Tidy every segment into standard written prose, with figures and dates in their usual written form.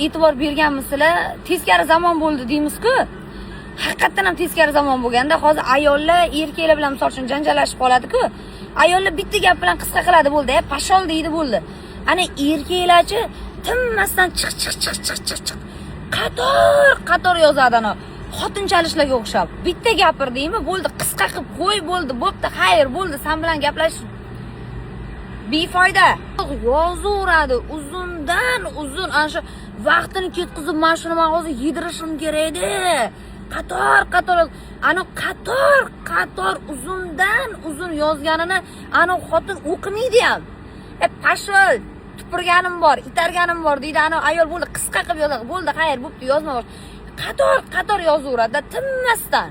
e'tibor berganmisizlar? Teskari zamon bo'ldi deymiz-ku. Haqiqatan ham teskari zamon bo'lganda, hozir ayollar erkaklar bilan misol uchun janjallashib qoladi-ku. Ayollar bitta gap bilan qisqa qiladi bo'ldi, pashol deydi bo'ldi. Ana erkaklarchi tinmasdan chiq. Qator yozadi ana. Xotinchalishlariga o'xshab. Bitta gapirdingmi, bo'ldi, qisqa qilib qo'y bo'ldi, bo'pti, xayr, bo'ldi, sen bilan gaplash befoyda. Yozaveradi uzundan uzun, ana shu vaqtini ketkizib, mana shuni men hozir yedirishim kerak edi. Qator, ana qator uzundan uzun yozganini ana xotin o'qimaydi ham. Pashol tupurganim bor, itarganim bor deydi. Ana ayol bo'ldi, qisqa qilib yozadi. Bo'ldi, xayr, bo'pti, yozma bosh. Qator yozaveradi, tinmasdan.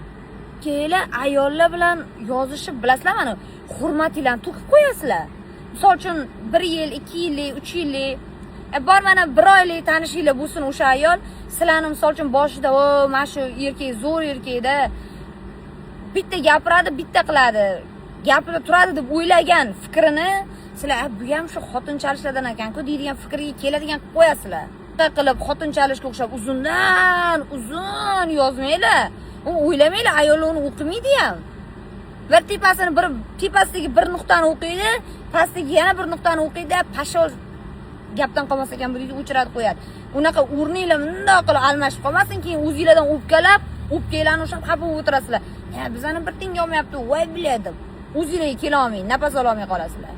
Kelar ayollar bilan yozishib, bilasizlar, mana hurmatinglarni to'kib qo'yasizlar. Misol uchun 1 yil, 2 yillik, 3 yillik, bor mana 1 oylik tanishinglar bo'lsin o'sha ayol, sizlarni misol uchun boshida, mana shu erkak zo'r erkakda bitta gapiradi, bitta qiladi. Gapida turadi deb o'ylagan fikrini sizlar bu ham shu xotinchalishladan ekan-ku deydigan fikrga keladigan qilib qo'yasizlar. Qilib xotinchalishga o'xshab uzundan uzun yozmanglar. U o'ylamanglar, ayol uni o'qimaydi ham. Bir tepasidagi bir nuqtani o'qiydi, pastdagi yana bir nuqtani o'qiydi, pashol gapdan qolmas ekan bu deydi, o'chiradi qo'yadi. Unaqa o'rninglar bundoq qilib almashib qolmasin, keyin o'zingizlardan o'pkanglarni o'shab xafa bo'lib o'tirasizlar. Ya bizani bir tinga olmayapti, voy biladim. O'zingizlarga kela olmay, nafas ola olmay qolasizlar.